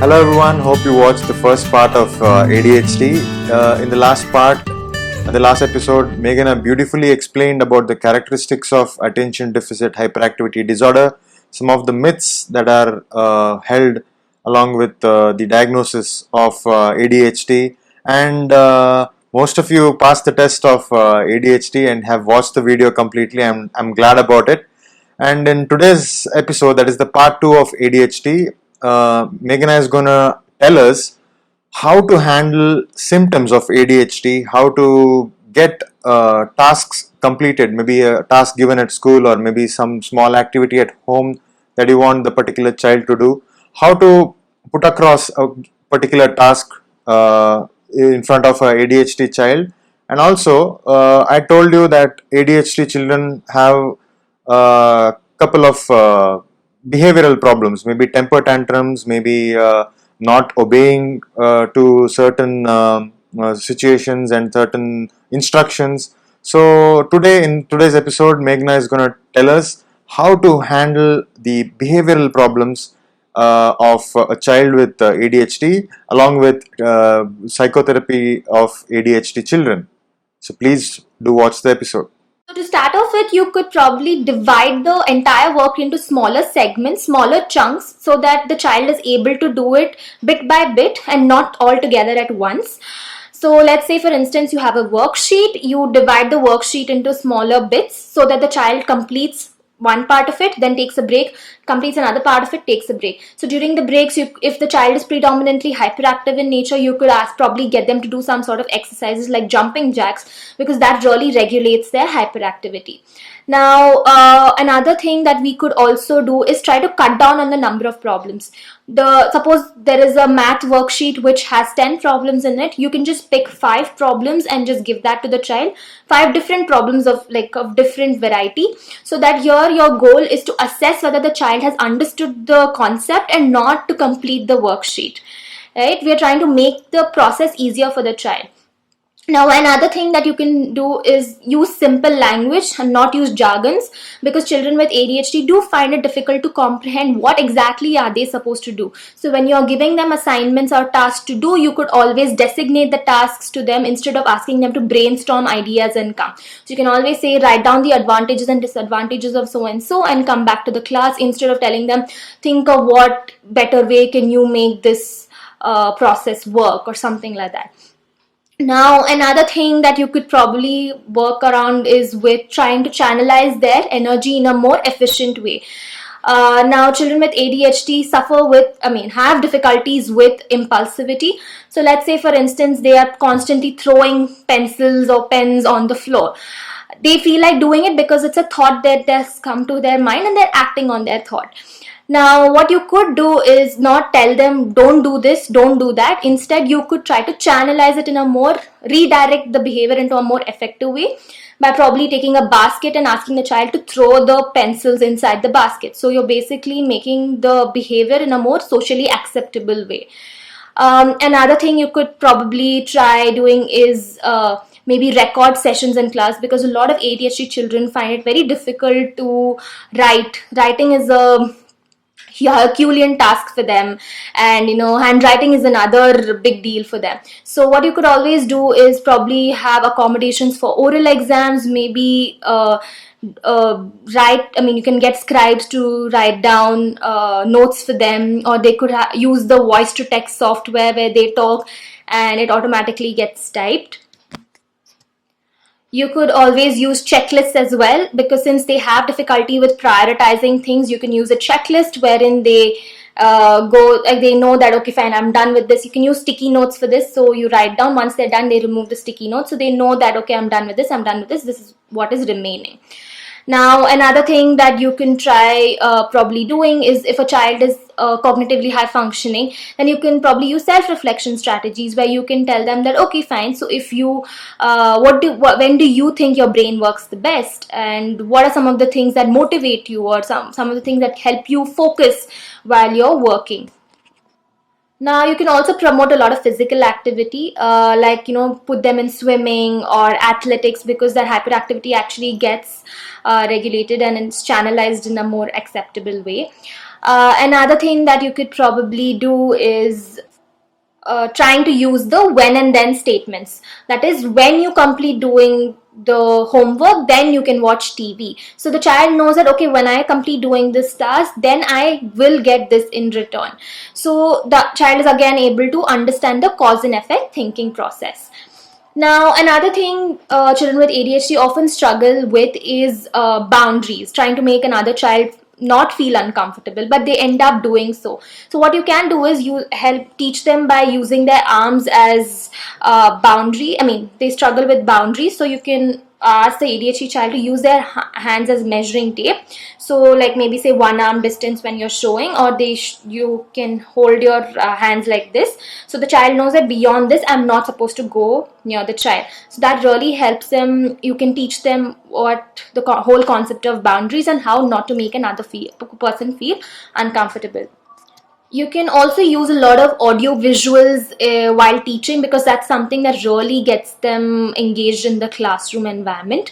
Hello everyone, hope you watched the first part of ADHD. In the last episode, Meghana beautifully explained about the characteristics of attention deficit hyperactivity disorder, some of the myths that are held along with the diagnosis of ADHD, and most of you passed the test of ADHD and have watched the video completely. I'm glad about it. And in today's episode, that is the part 2 of ADHD, Meghana is going to tell us how to handle symptoms of ADHD, how to get tasks completed, maybe a task given at school or maybe some small activity at home that you want the particular child to do, how to put across a particular task in front of a ADHD child. And also, I told you that ADHD children have a couple of behavioral problems, maybe temper tantrums, maybe not obeying to certain situations and certain instructions. So today, in today's episode, Meghna is going to tell us how to handle the behavioral problems of a child with ADHD along with psychotherapy of ADHD children. So please do watch the episode. So to start off with, you could probably divide the entire work into smaller segments, smaller chunks, so that the child is able to do it bit by bit and not all together at once. So let's say, for instance, you have a worksheet. You divide the worksheet into smaller bits so that the child completes one part of it, then takes a break, completes another part of it, takes a break. So during the breaks, if the child is predominantly hyperactive in nature, you could probably get them to do some sort of exercises like jumping jacks, because that really regulates their hyperactivity. Now, another thing that we could also do is try to cut down on the number of problems. Suppose there is a math worksheet which has 10 problems in it. You can just pick 5 problems and just give that to the child. 5 different problems of different variety, so that here your goal is to assess whether the child has understood the concept and not to complete the worksheet. Right? We are trying to make the process easier for the child. Now, another thing that you can do is use simple language and not use jargons, because children with ADHD do find it difficult to comprehend what exactly are they supposed to do. So when you're giving them assignments or tasks to do, you could always designate the tasks to them instead of asking them to brainstorm ideas and come. So you can always say, write down the advantages and disadvantages of so and so and come back to the class, instead of telling them, think of what better way can you make this process work or something like that. Now, another thing that you could probably work around is with trying to channelize their energy in a more efficient way. Now, children with ADHD have difficulties with impulsivity. So let's say, for instance, they are constantly throwing pencils or pens on the floor. They feel like doing it because it's a thought that has come to their mind and they're acting on their thought. Now, what you could do is not tell them, don't do this, don't do that. Instead, you could try to channelize it in a redirect the behavior into a more effective way by probably taking a basket and asking the child to throw the pencils inside the basket. So you're basically making the behavior in a more socially acceptable way. Another thing you could probably try doing is maybe record sessions in class, because a lot of ADHD children find it very difficult to write. Writing is a Herculean task for them, and handwriting is another big deal for them. So what you could always do is probably have accommodations for oral exams, maybe you can get scribes to write down notes for them, or they could use the voice to text software where they talk and it automatically gets typed. You could always use checklists as well, because since they have difficulty with prioritizing things, you can use a checklist wherein they they know that, okay, fine, I'm done with this. You can use sticky notes for this. So you write down, once they're done, they remove the sticky notes. So they know that, okay, I'm done with this, this is what is remaining. Now, another thing that you can try probably doing is, if a child is cognitively high functioning, then you can probably use self-reflection strategies where you can tell them that, okay, fine, so if you when do you think your brain works the best, and what are some of the things that motivate you, or some of the things that help you focus while you're working. Now, you can also promote a lot of physical activity, put them in swimming or athletics, because their hyperactivity actually gets regulated and it's channelized in a more acceptable way. Another thing that you could probably do is trying to use the when and then statements. That is, when you complete doing the homework, then you can watch TV. So the child knows that, okay, when I complete doing this task, then I will get this in return. So the child is again able to understand the cause and effect thinking process. Now, another thing children with ADHD often struggle with is boundaries, trying to make another child not feel uncomfortable, but they end up doing so. So, what you can do is you help teach them by using their arms as boundary. I mean, they struggle with boundaries, so you can ask the ADHD child to use their hands as measuring tape. So, like maybe say 1 arm distance when you're showing, or you can hold your hands like this. So the child knows that beyond this, I'm not supposed to go near the child. So that really helps them. You can teach them what the whole concept of boundaries and how not to make another person feel uncomfortable. You can also use a lot of audio visuals while teaching, because that's something that really gets them engaged in the classroom environment.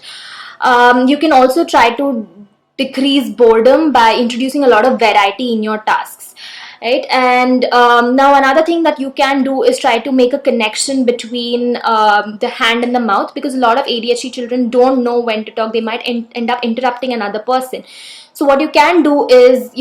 You can also try to decrease boredom by introducing a lot of variety in your tasks, right? And now another thing that you can do is try to make a connection between the hand and the mouth, because a lot of ADHD children don't know when to talk. They might end up interrupting another person. So what you can do is,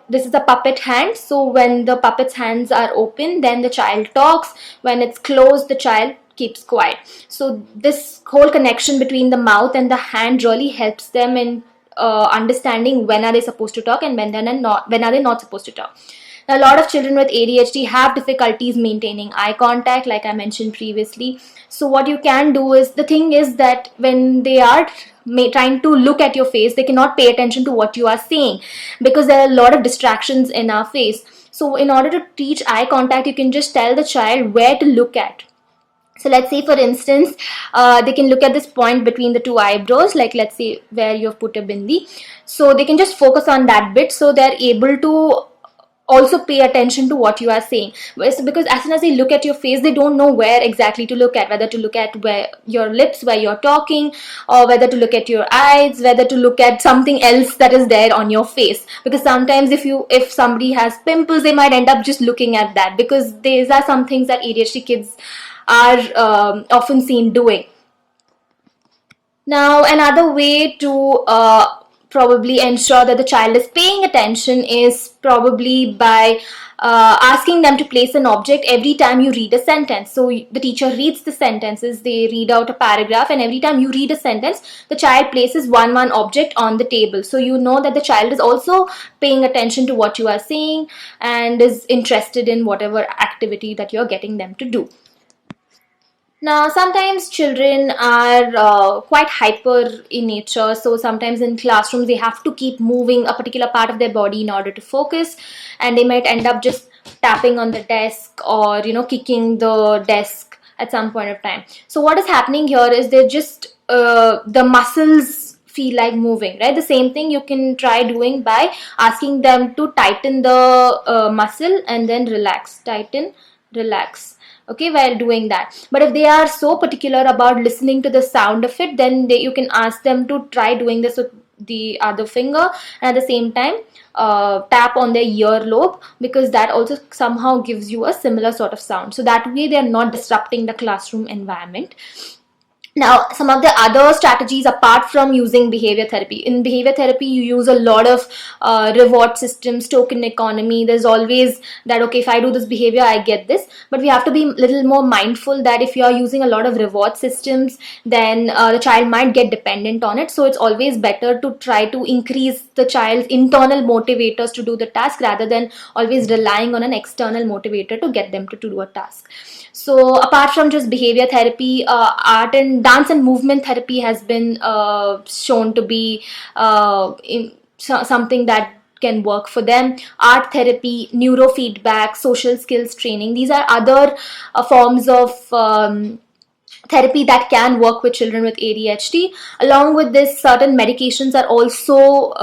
this is a puppet hand. So when the puppet's hands are open, then the child talks. When it's closed, the child keeps quiet. So this whole connection between the mouth and the hand really helps them in understanding when are they supposed to talk and when are they not supposed to talk. Now, a lot of children with ADHD have difficulties maintaining eye contact, like I mentioned previously. So what you can do is, the thing is that when they are trying to look at your face, they cannot pay attention to what you are saying, because there are a lot of distractions in our face. So in order to teach eye contact, you can just tell the child where to look at. So let's say, for instance, they can look at this point between the two eyebrows, like let's say where you have put a bindi. So they can just focus on that bit, so they're able to also pay attention to what you are saying. Because as soon as they look at your face, they don't know where exactly to look at, whether to look at where your lips, where you're talking, or whether to look at your eyes, whether to look at something else that is there on your face. Because sometimes if somebody has pimples, they might end up just looking at that, because these are some things that ADHD kids are often seen doing. Now, another way to probably ensure that the child is paying attention is probably by asking them to place an object every time you read a sentence. So the teacher reads the sentences, they read out a paragraph, and every time you read a sentence, the child places one object on the table. So you know that the child is also paying attention to what you are saying and is interested in whatever activity that you're getting them to do. Now, sometimes children are quite hyper in nature. So sometimes in classrooms, they have to keep moving a particular part of their body in order to focus. And they might end up just tapping on the desk, or, kicking the desk at some point of time. So what is happening here is they're just, the muscles feel like moving, right? The same thing you can try doing by asking them to tighten the muscle and then relax, tighten, relax. Okay, while doing that. But if they are so particular about listening to the sound of it, then you can ask them to try doing this with the other finger, and at the same time tap on their earlobe, because that also somehow gives you a similar sort of sound. So that way they are not disrupting the classroom environment. Now, some of the other strategies apart from using behavior therapy. In behavior therapy, you use a lot of reward systems, token economy. There's always that, okay, if I do this behavior, I get this. But we have to be a little more mindful that if you are using a lot of reward systems, then the child might get dependent on it. So it's always better to try to increase the child's internal motivators to do the task, rather than always relying on an external motivator to get them to do a task. So apart from just behavior therapy, art and dance and movement therapy has been shown to be something that can work for them. Art therapy, neurofeedback, social skills training, these are other forms of therapy that can work with children with ADHD. Along with this, certain medications are also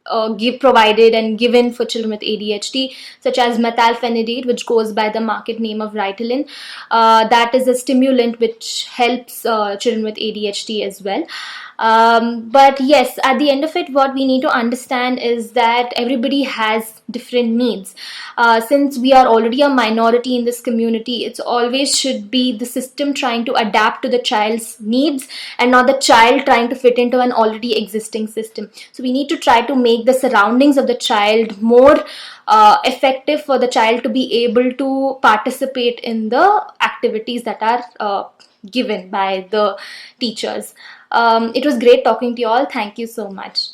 provided and given for children with ADHD, such as methylphenidate, which goes by the market name of Ritalin. That is a stimulant which helps children with ADHD as well. But yes, at the end of it, what we need to understand is that everybody has different needs. Since we are already a minority in this community, it's always should be the system trying to adapt to the child's needs and not the child trying to fit into an already existing system. So we need to try to make the surroundings of the child more effective for the child to be able to participate in the activities that are given by the teachers. It was great talking to you all. Thank you so much.